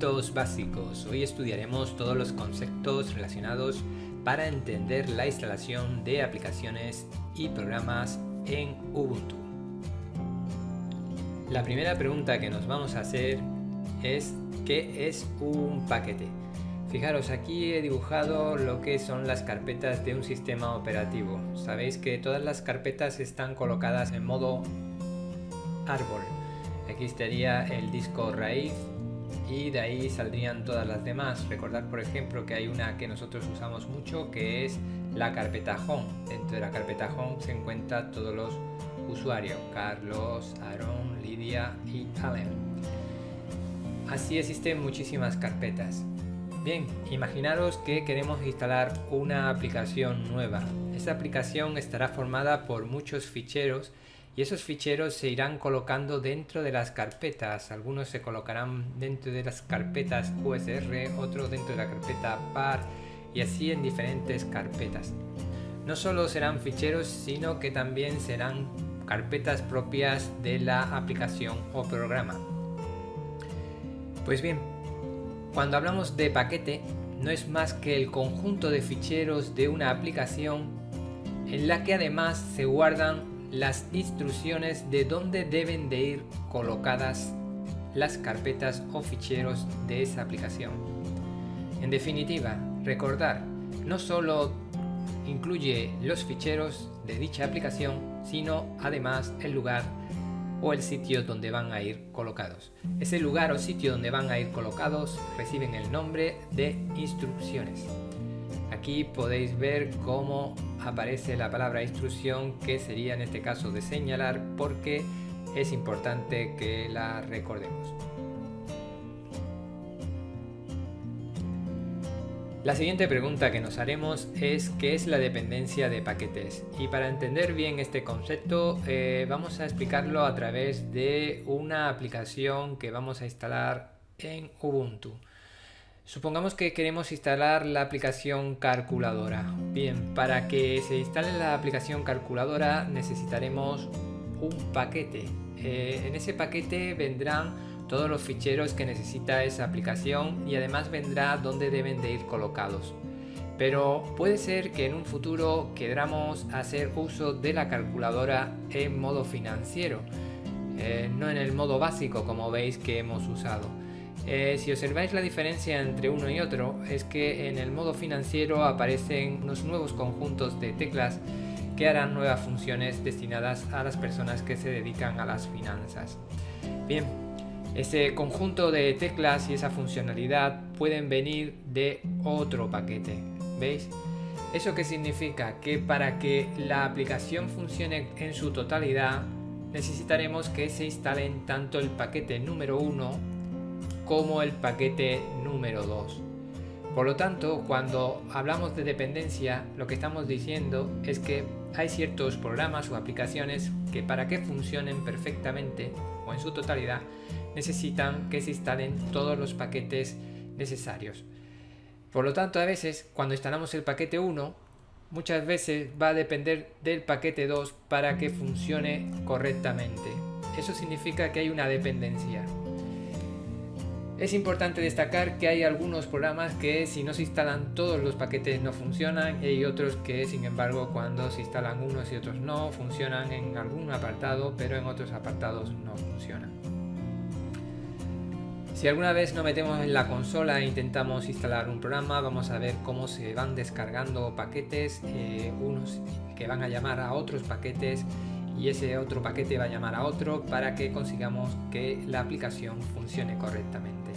Conceptos básicos. Hoy estudiaremos todos los conceptos relacionados para entender la instalación de aplicaciones y programas en Ubuntu. La primera pregunta que nos vamos a hacer es ¿qué es un paquete? Fijaros, aquí he dibujado lo que son las carpetas de un sistema operativo. Sabéis que todas las carpetas están colocadas en modo árbol. Aquí estaría el disco raíz y de ahí saldrían todas las demás. Recordad, por ejemplo, que hay una que nosotros usamos mucho que es la carpeta home. Dentro de la carpeta home se encuentran todos los usuarios: Carlos, Aaron, Lidia y Allen. Así existen muchísimas carpetas. Bien, imaginaros que queremos instalar una aplicación nueva. Esta aplicación estará formada por muchos ficheros y esos ficheros se irán colocando dentro de las carpetas. Algunos se colocarán dentro de las carpetas USR, otros dentro de la carpeta PAR y así en diferentes carpetas. No solo serán ficheros, sino que también serán carpetas propias de la aplicación o programa. Pues bien, cuando hablamos de paquete, no es más que el conjunto de ficheros de una aplicación en la que además se guardan las instrucciones de dónde deben de ir colocadas las carpetas o ficheros de esa aplicación. En definitiva, recordar, no solo incluye los ficheros de dicha aplicación, sino además el lugar o el sitio donde van a ir colocados. Ese lugar o sitio donde van a ir colocados reciben el nombre de instrucciones. Aquí podéis ver cómo aparece la palabra instrucción, que sería en este caso de señalar, porque es importante que la recordemos. La siguiente pregunta que nos haremos es ¿qué es la dependencia de paquetes? Y para entender bien este concepto vamos a explicarlo a través de una aplicación que vamos a instalar en Ubuntu. Supongamos que queremos instalar la aplicación calculadora. Bien, para que se instale la aplicación calculadora necesitaremos un paquete. En ese paquete vendrán todos los ficheros que necesita esa aplicación y además vendrá dónde deben de ir colocados. Pero puede ser que en un futuro queramos hacer uso de la calculadora en modo financiero, no en el modo básico como veis que hemos usado. Si observáis la diferencia entre uno y otro, es que en el modo financiero aparecen unos nuevos conjuntos de teclas que harán nuevas funciones destinadas a las personas que se dedican a las finanzas. Bien, ese conjunto de teclas y esa funcionalidad pueden venir de otro paquete. ¿Veis? ¿Eso qué significa? Que para que la aplicación funcione en su totalidad necesitaremos que se instalen tanto el paquete número 1 como el paquete número 2. Por lo tanto, cuando hablamos de dependencia, lo que estamos diciendo es que hay ciertos programas o aplicaciones que para que funcionen perfectamente o en su totalidad necesitan que se instalen todos los paquetes necesarios. Por lo tanto, a veces cuando instalamos el paquete 1, muchas veces va a depender del paquete 2 para que funcione correctamente. Eso significa que hay una dependencia. Es importante destacar que hay algunos programas que si no se instalan todos los paquetes no funcionan y hay otros que sin embargo cuando se instalan unos y otros no funcionan en algún apartado, pero en otros apartados no funcionan. Si alguna vez nos metemos en la consola e intentamos instalar un programa, vamos a ver cómo se van descargando paquetes, unos que van a llamar a otros paquetes y ese otro paquete va a llamar a otro para que consigamos que la aplicación funcione correctamente.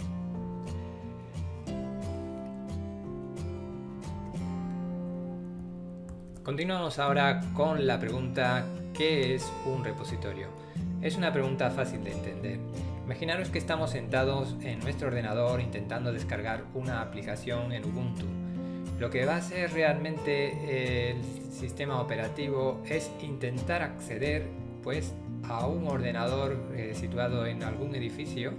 Continuamos ahora con la pregunta ¿qué es un repositorio? Es una pregunta fácil de entender. Imaginaros que estamos sentados en nuestro ordenador intentando descargar una aplicación en Ubuntu. Lo que va a hacer realmente el sistema operativo es intentar acceder a un ordenador situado en algún edificio.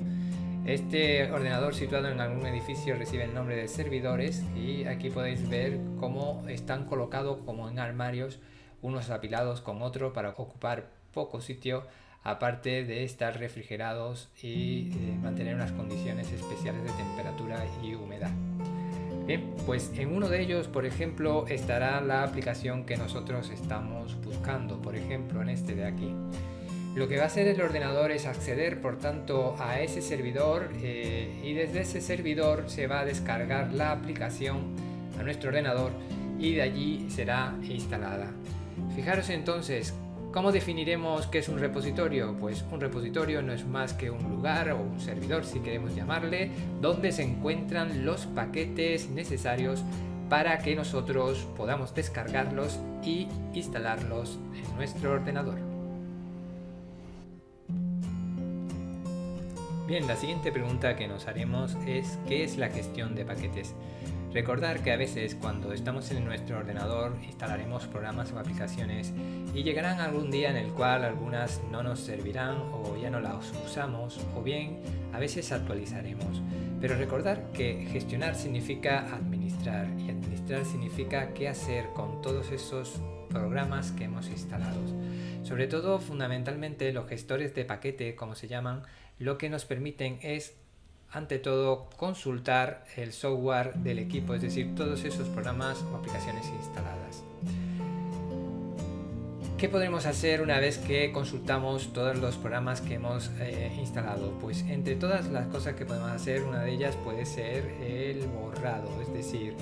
Este ordenador situado en algún edificio recibe el nombre de servidores y aquí podéis ver cómo están colocados como en armarios, unos apilados con otros para ocupar poco sitio aparte de estar refrigerados y mantener unas condiciones especiales de temperatura y humedad. Bien, pues en uno de ellos, por ejemplo, estará la aplicación que nosotros estamos buscando, por ejemplo en este de aquí. Lo que va a hacer el ordenador es acceder, por tanto, a ese servidor y desde ese servidor se va a descargar la aplicación a nuestro ordenador y de allí será instalada. Fijaros entonces, ¿cómo definiremos qué es un repositorio? Pues un repositorio no es más que un lugar o un servidor, si queremos llamarle, donde se encuentran los paquetes necesarios para que nosotros podamos descargarlos y instalarlos en nuestro ordenador. Bien, la siguiente pregunta que nos haremos es ¿qué es la gestión de paquetes? Recordar que a veces cuando estamos en nuestro ordenador instalaremos programas o aplicaciones y llegarán algún día en el cual algunas no nos servirán o ya no las usamos o bien a veces actualizaremos. Pero recordar que gestionar significa administrar y administrar significa qué hacer con todos esos programas que hemos instalado. Sobre todo, fundamentalmente, los gestores de paquete, como se llaman, lo que nos permiten es, ante todo, consultar el software del equipo, es decir, todos esos programas o aplicaciones instaladas. ¿Qué podremos hacer una vez que consultamos todos los programas que hemos instalado? Pues entre todas las cosas que podemos hacer, una de ellas puede ser el borrado, es decir,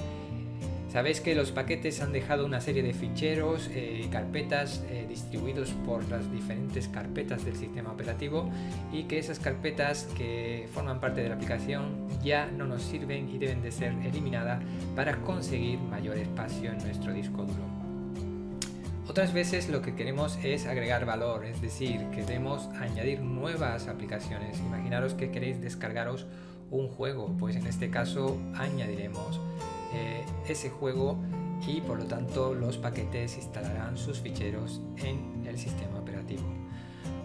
sabéis que los paquetes han dejado una serie de ficheros y carpetas distribuidos por las diferentes carpetas del sistema operativo y que esas carpetas que forman parte de la aplicación ya no nos sirven y deben de ser eliminadas para conseguir mayor espacio en nuestro disco duro. Otras veces lo que queremos es agregar valor, es decir, queremos añadir nuevas aplicaciones. Imaginaros que queréis descargaros un juego, pues en este caso añadiremos ese juego y por lo tanto los paquetes instalarán sus ficheros en el sistema operativo.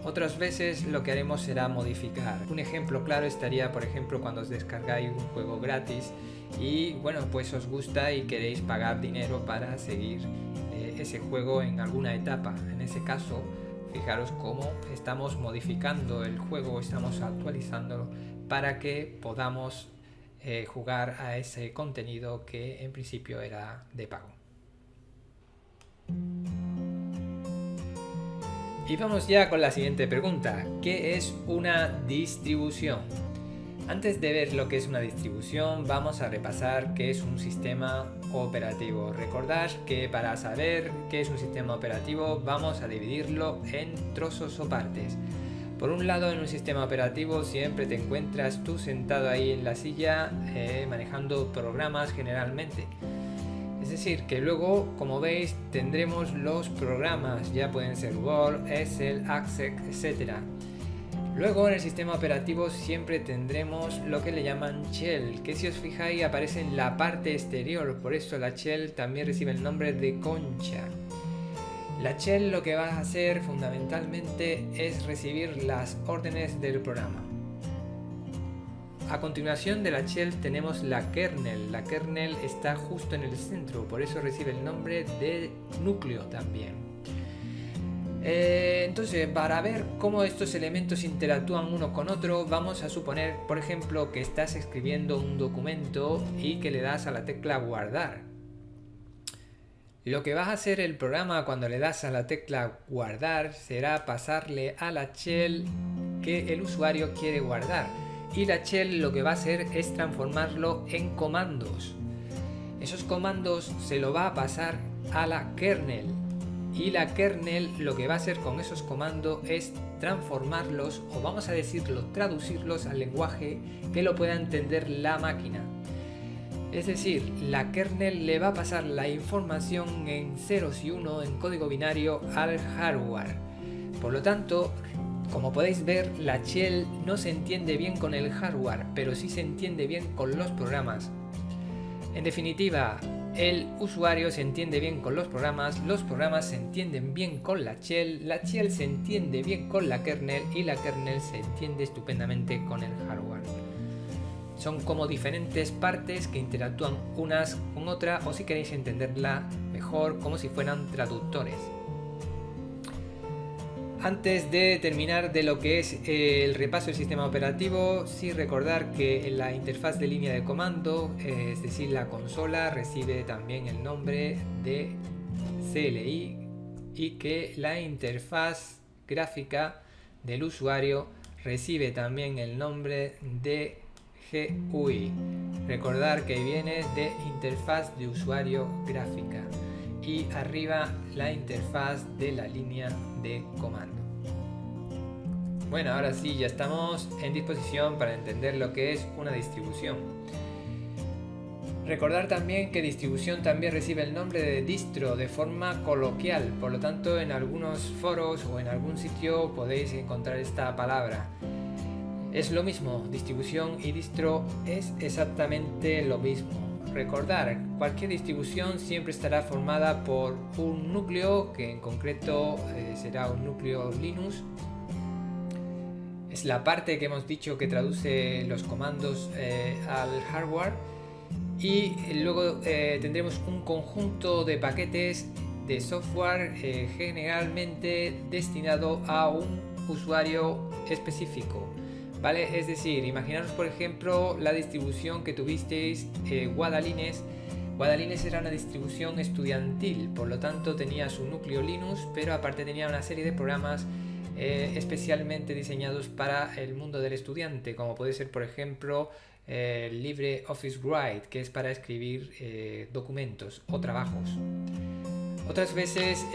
Otras veces lo que haremos será modificar. Un ejemplo claro estaría, por ejemplo, cuando os descargáis un juego gratis y bueno, pues os gusta y queréis pagar dinero para seguir ese juego en alguna etapa. En ese caso, fijaros cómo estamos modificando el juego, estamos actualizándolo para que podamos jugar a ese contenido que en principio era de pago. Y vamos ya con la siguiente pregunta. ¿Qué es una distribución? Antes de ver lo que es una distribución, vamos a repasar qué es un sistema operativo. Recordad que para saber qué es un sistema operativo vamos a dividirlo en trozos o partes. Por un lado, en un sistema operativo siempre te encuentras tú sentado ahí en la silla manejando programas generalmente. Es decir, que luego, como veis, tendremos los programas, ya pueden ser Word, Excel, Access, etc. Luego en el sistema operativo siempre tendremos lo que le llaman shell, que si os fijáis aparece en la parte exterior, por eso la shell también recibe el nombre de concha. La shell lo que va a hacer fundamentalmente es recibir las órdenes del programa. A continuación de la shell tenemos la kernel. La kernel está justo en el centro, por eso recibe el nombre de núcleo también. Entonces, para ver cómo estos elementos interactúan uno con otro, vamos a suponer, por ejemplo, que estás escribiendo un documento y que le das a la tecla guardar. Lo que va a hacer el programa cuando le das a la tecla guardar será pasarle a la shell que el usuario quiere guardar. Y la shell lo que va a hacer es transformarlo en comandos. Esos comandos se lo va a pasar a la kernel. Y la kernel lo que va a hacer con esos comandos es transformarlos, o vamos a decirlo, traducirlos al lenguaje que lo pueda entender la máquina. Es decir, la kernel le va a pasar la información en ceros y unos en código binario al hardware. Por lo tanto, como podéis ver, la shell no se entiende bien con el hardware, pero sí se entiende bien con los programas. En definitiva, el usuario se entiende bien con los programas se entienden bien con la shell se entiende bien con la kernel y la kernel se entiende estupendamente con el hardware. Son como diferentes partes que interactúan unas con otras, o si queréis entenderla mejor, como si fueran traductores. Antes de terminar de lo que es el repaso del sistema operativo, sí recordar que la interfaz de línea de comando, es decir, la consola, recibe también el nombre de CLI y que la interfaz gráfica del usuario recibe también el nombre de GUI. Recordar que viene de interfaz de usuario gráfica y arriba la interfaz de la línea de comando. Bueno, ahora sí, ya estamos en disposición para entender lo que es una distribución. Recordar también que distribución también recibe el nombre de distro de forma coloquial, por lo tanto en algunos foros o en algún sitio podéis encontrar esta palabra. Es lo mismo, distribución y distro es exactamente lo mismo. Recordar, cualquier distribución siempre estará formada por un núcleo, que en concreto será un núcleo Linux. Es la parte que hemos dicho que traduce los comandos al hardware. Y luego tendremos un conjunto de paquetes de software generalmente destinado a un usuario específico. ¿Vale? Es decir, imaginaros por ejemplo la distribución que tuvisteis Guadalines. Guadalines era una distribución estudiantil, por lo tanto tenía su núcleo Linux, pero aparte tenía una serie de programas especialmente diseñados para el mundo del estudiante, como puede ser por ejemplo LibreOffice Write, que es para escribir documentos o trabajos. Otras veces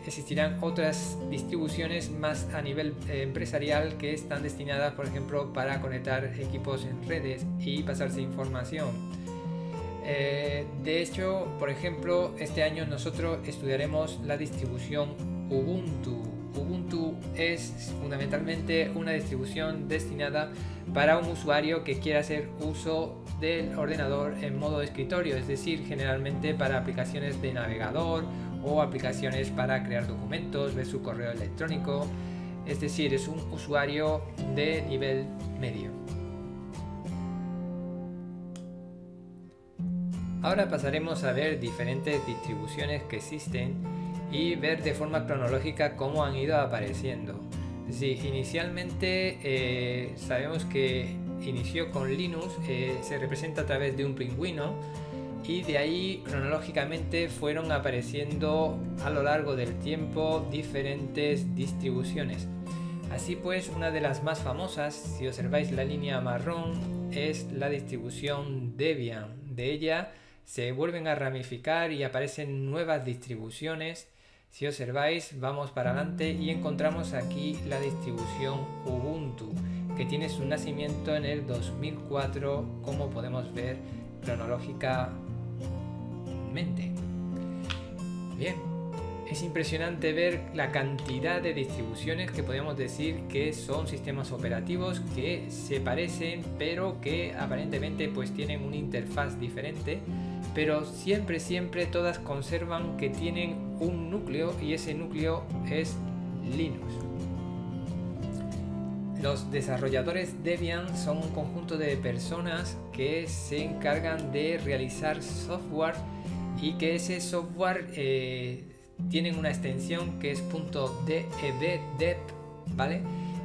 existirán otras distribuciones más a nivel empresarial que están destinadas, por ejemplo, para conectar equipos en redes y pasarse información. De hecho, por ejemplo, este año nosotros estudiaremos la distribución Ubuntu. Ubuntu es fundamentalmente una distribución destinada para un usuario que quiera hacer uso del ordenador en modo escritorio, es decir, generalmente para aplicaciones de navegador o aplicaciones para crear documentos, ver su correo electrónico, es decir, es un usuario de nivel medio. Ahora pasaremos a ver diferentes distribuciones que existen y ver de forma cronológica cómo han ido apareciendo. Sí, inicialmente sabemos que inició con Linux, se representa a través de un pingüino y de ahí cronológicamente fueron apareciendo a lo largo del tiempo diferentes distribuciones. Así pues, una de las más famosas, si observáis la línea marrón, es la distribución Debian. De ella se vuelven a ramificar y aparecen nuevas distribuciones. Si observáis, vamos para adelante y encontramos aquí la distribución Ubuntu, que tiene su nacimiento en el 2004, como podemos ver cronológicamente. Bien, es impresionante ver la cantidad de distribuciones que podemos decir que son sistemas operativos que se parecen, pero que aparentemente pues tienen una interfaz diferente, pero siempre todas conservan que tienen un núcleo y ese núcleo es Linux. Los desarrolladores Debian son un conjunto de personas que se encargan de realizar software y que ese software tienen una extensión que es .dev, ¿vale?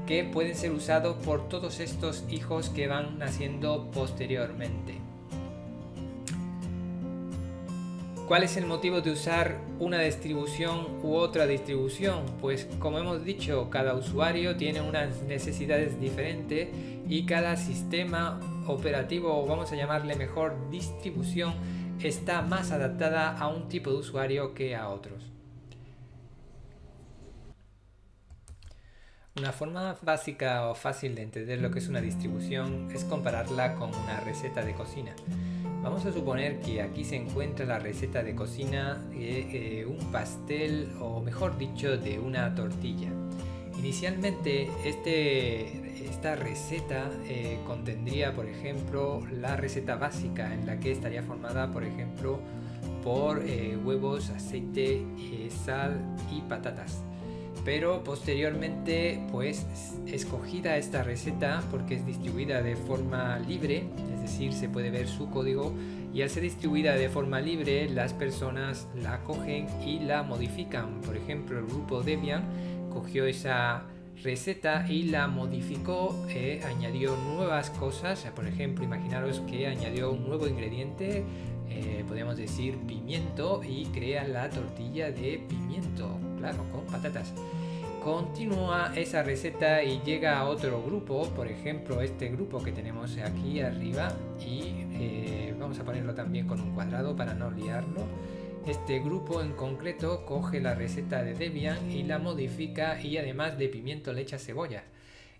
Que pueden ser usados por todos estos hijos que van naciendo posteriormente. ¿Cuál es el motivo de usar una distribución u otra distribución? Pues como hemos dicho, cada usuario tiene unas necesidades diferentes y cada sistema operativo, o vamos a llamarle mejor distribución, está más adaptada a un tipo de usuario que a otros. Una forma básica o fácil de entender lo que es una distribución es compararla con una receta de cocina. Vamos a suponer que aquí se encuentra la receta de cocina de un pastel, o mejor dicho, de una tortilla. Inicialmente esta receta contendría, por ejemplo, la receta básica, en la que estaría formada, por ejemplo, por huevos, aceite, sal y patatas. Pero posteriormente, pues escogida esta receta, porque es distribuida de forma libre, es decir, se puede ver su código, y al ser distribuida de forma libre, las personas la cogen y la modifican. Por ejemplo, el grupo Debian cogió esa receta y la modificó, añadió nuevas cosas. Por ejemplo, imaginaros que añadió un nuevo ingrediente, podríamos decir pimiento, y crea la tortilla de pimiento, claro, con patatas. Continúa esa receta y llega a otro grupo, por ejemplo este grupo que tenemos aquí arriba, y vamos a ponerlo también con un cuadrado para no liarlo. Este grupo en concreto coge la receta de Debian y la modifica, y además de pimiento le echa cebollas.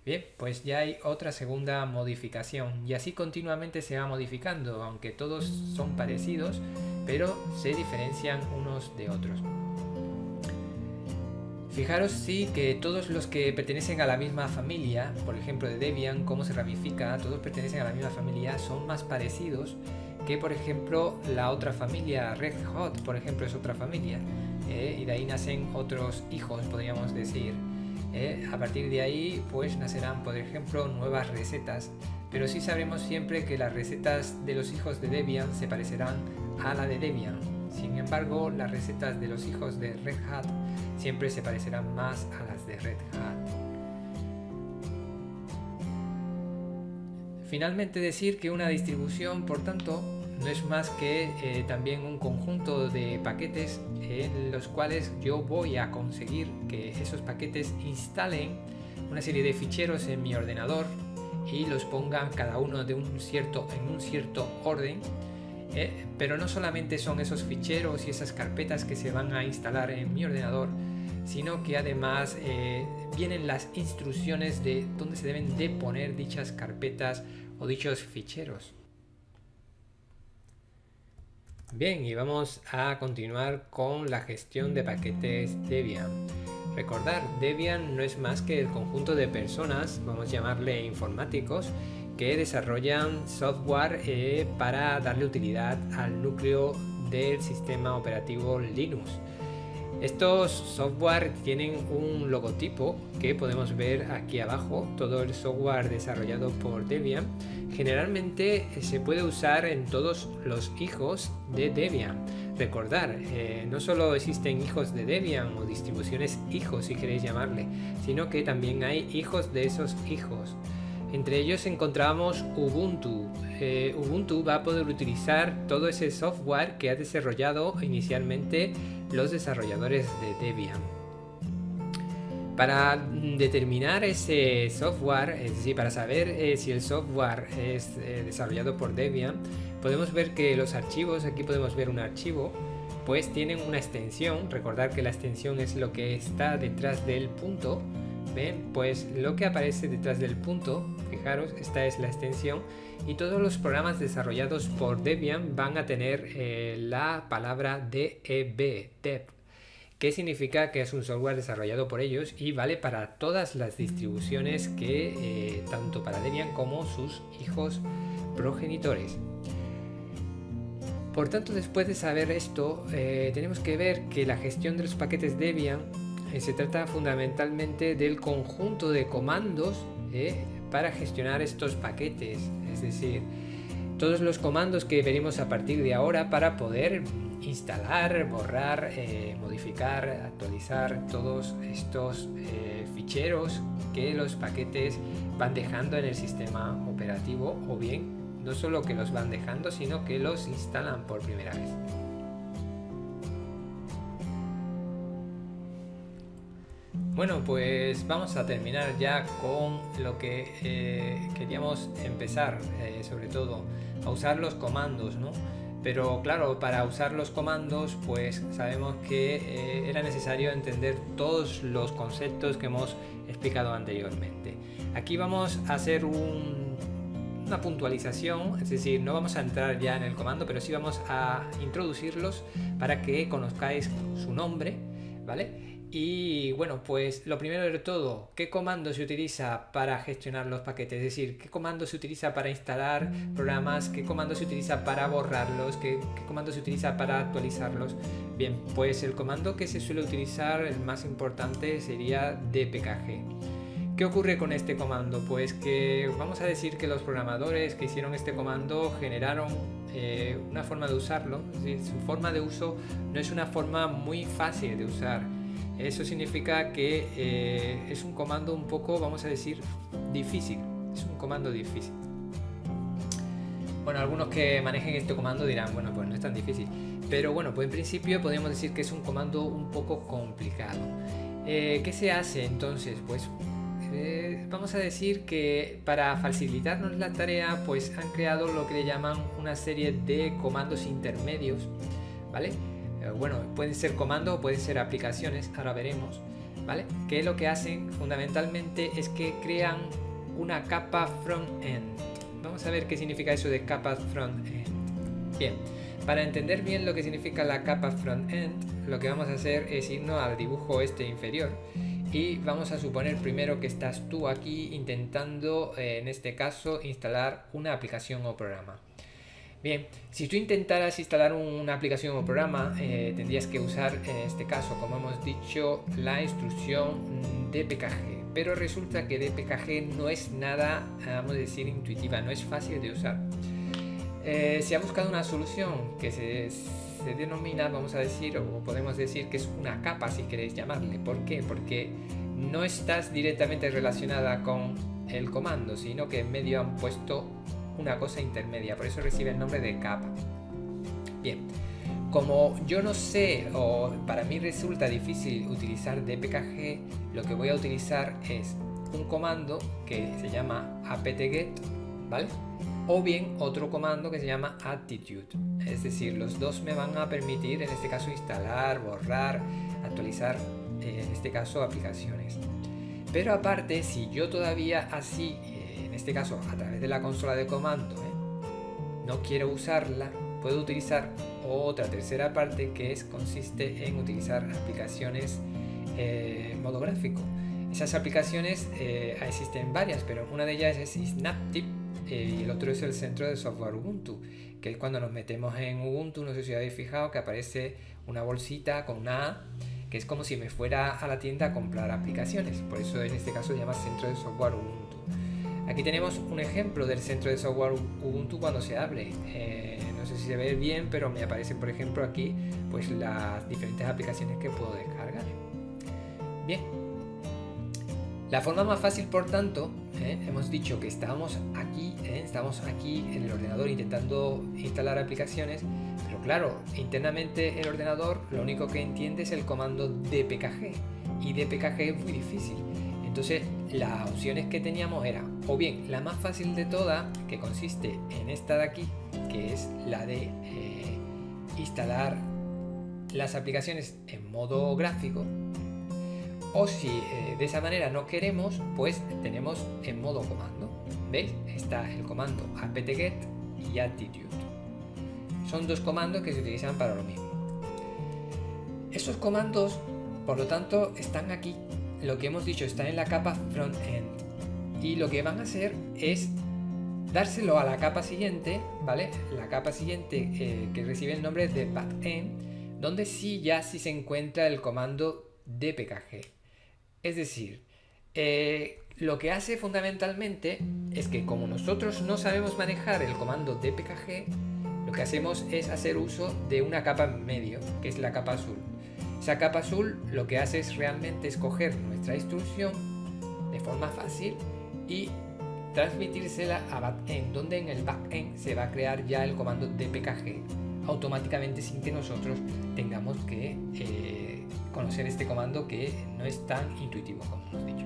Bien, pues ya hay otra segunda modificación, y así continuamente se va modificando, aunque todos son parecidos, pero se diferencian unos de otros. Fijaros sí que todos los que pertenecen a la misma familia, por ejemplo de Debian, cómo se ramifica, todos pertenecen a la misma familia, son más parecidos que por ejemplo la otra familia. Red Hot, por ejemplo, es otra familia, y de ahí nacen otros hijos, podríamos decir. A partir de ahí pues nacerán, por ejemplo, nuevas recetas, pero sí sabremos siempre que las recetas de los hijos de Debian se parecerán a la de Debian. Sin embargo, las recetas de los hijos de Red Hat siempre se parecerán más a las de Red Hat. Finalmente, decir que una distribución, por tanto, no es más que también un conjunto de paquetes en los cuales yo voy a conseguir que esos paquetes instalen una serie de ficheros en mi ordenador y los pongan cada uno en un cierto orden. Pero no solamente son esos ficheros y esas carpetas que se van a instalar en mi ordenador, sino que además vienen las instrucciones de dónde se deben de poner dichas carpetas o dichos ficheros. Bien, y vamos a continuar con la gestión de paquetes Debian. Recordar, Debian no es más que el conjunto de personas, vamos a llamarle informáticos, que desarrollan software para darle utilidad al núcleo del sistema operativo Linux. Estos software tienen un logotipo que podemos ver aquí abajo. Todo el software desarrollado por Debian generalmente se puede usar en todos los hijos de Debian. Recordar, no solo existen hijos de Debian o distribuciones hijos si queréis llamarle, sino que también hay hijos de esos hijos. Entre ellos encontramos Ubuntu. Ubuntu va a poder utilizar todo ese software que ha desarrollado inicialmente los desarrolladores de Debian. Para determinar ese software, es decir, para saber si el software es desarrollado por Debian, podemos ver que los archivos, aquí podemos ver un archivo, pues tienen una extensión. Recordar que la extensión es lo que está detrás del punto. ¿Ven? Pues lo que aparece detrás del punto, fijaros, esta es la extensión, y todos los programas desarrollados por Debian van a tener la palabra DEB, que significa que es un software desarrollado por ellos y vale para todas las distribuciones que tanto para Debian como sus hijos progenitores. Por tanto, después de saber esto, tenemos que ver que la gestión de los paquetes Debian se trata fundamentalmente del conjunto de comandos para gestionar estos paquetes, es decir, todos los comandos que veremos a partir de ahora para poder instalar, borrar, modificar, actualizar todos estos ficheros que los paquetes van dejando en el sistema operativo, o bien no solo que los van dejando, sino que los instalan por primera vez. Bueno, pues vamos a terminar ya con lo que queríamos empezar, sobre todo a usar los comandos, ¿no? Pero claro, para usar los comandos pues sabemos que era necesario entender todos los conceptos que hemos explicado anteriormente. Aquí vamos a hacer una puntualización, es decir, no vamos a entrar ya en el comando, pero sí vamos a introducirlos para que conozcáis su nombre, ¿vale? Y bueno, pues lo primero de todo, ¿qué comando se utiliza para gestionar los paquetes? Es decir, ¿qué comando se utiliza para instalar programas? ¿Qué comando se utiliza para borrarlos? ¿Qué comando se utiliza para actualizarlos? Bien, pues el comando que se suele utilizar, el más importante, sería dpkg. ¿Qué ocurre con este comando? Pues que vamos a decir que los programadores que hicieron este comando generaron una forma de usarlo, es decir, su forma de uso no es una forma muy fácil de usar. Eso significa que es un comando un poco, vamos a decir, difícil. Es un comando difícil. Bueno, algunos que manejen este comando dirán, bueno, pues no es tan difícil. Pero bueno, pues en principio podemos decir que es un comando un poco complicado. ¿Qué se hace entonces? Pues vamos a decir que para facilitarnos la tarea, pues han creado lo que le llaman una serie de comandos intermedios, ¿vale? Bueno, pueden ser comandos o pueden ser aplicaciones, ahora veremos, ¿vale? Que lo que hacen fundamentalmente es que crean una capa front-end. Vamos a ver qué significa eso de capa front-end. Bien, para entender bien lo que significa la capa front-end, lo que vamos a hacer es irnos al dibujo este inferior y vamos a suponer primero que estás tú aquí intentando, en este caso, instalar una aplicación o programa. Bien, si tú intentaras instalar una aplicación o programa, tendrías que usar, en este caso, como hemos dicho, la instrucción dpkg. Pero resulta que dpkg no es nada, vamos a decir, intuitiva, no es fácil de usar. Se ha buscado una solución que se denomina, vamos a decir, o podemos decir que es una capa, si queréis llamarle. ¿Por qué? Porque no estás directamente relacionada con el comando, sino que en medio han puesto una cosa intermedia, por eso recibe el nombre de capa. Bien, como yo no sé, o para mí resulta difícil utilizar dpkg, lo que voy a utilizar es un comando que se llama apt-get, ¿vale? O bien otro comando que se llama attitude. Es decir, los dos me van a permitir, en este caso, instalar, borrar, actualizar, en este caso, aplicaciones. Pero aparte, si yo todavía así, en este caso a través de la consola de comando, no quiero usarla, puedo utilizar otra tercera parte que consiste en utilizar aplicaciones en modo gráfico. Esas aplicaciones existen varias, pero una de ellas es Snaptip y el otro es el centro de software Ubuntu, que es cuando nos metemos en Ubuntu. No sé si habéis fijado que aparece una bolsita con una A, que es como si me fuera a la tienda a comprar aplicaciones. Por eso en este caso se llama centro de software Ubuntu. Aquí tenemos un ejemplo del centro de software Ubuntu cuando se abre. No sé si se ve bien, pero me aparecen, por ejemplo, aquí pues las diferentes aplicaciones que puedo descargar. Bien, la forma más fácil, por tanto, hemos dicho que estamos aquí en el ordenador intentando instalar aplicaciones, pero claro, internamente el ordenador lo único que entiende es el comando dpkg, y dpkg es muy difícil. Entonces las opciones que teníamos era, o bien la más fácil de todas, que consiste en esta de aquí, que es la de instalar las aplicaciones en modo gráfico, o si de esa manera no queremos, pues tenemos en modo comando. ¿Veis? Está el comando apt-get y attitude. Son dos comandos que se utilizan para lo mismo. Esos comandos, por lo tanto, están aquí. Lo que hemos dicho está en la capa front-end. Y lo que van a hacer es dárselo a la capa siguiente, ¿vale? La capa siguiente que recibe el nombre de back-end, donde sí se encuentra el comando dpkg. Es decir, lo que hace fundamentalmente es que como nosotros no sabemos manejar el comando dpkg, lo que hacemos es hacer uso de una capa en medio, que es la capa azul. Esa capa azul lo que hace es realmente escoger nuestra instrucción de forma fácil y transmitírsela a backend, donde en el backend se va a crear ya el comando dpkg automáticamente sin que nosotros tengamos que conocer este comando, que no es tan intuitivo como hemos dicho.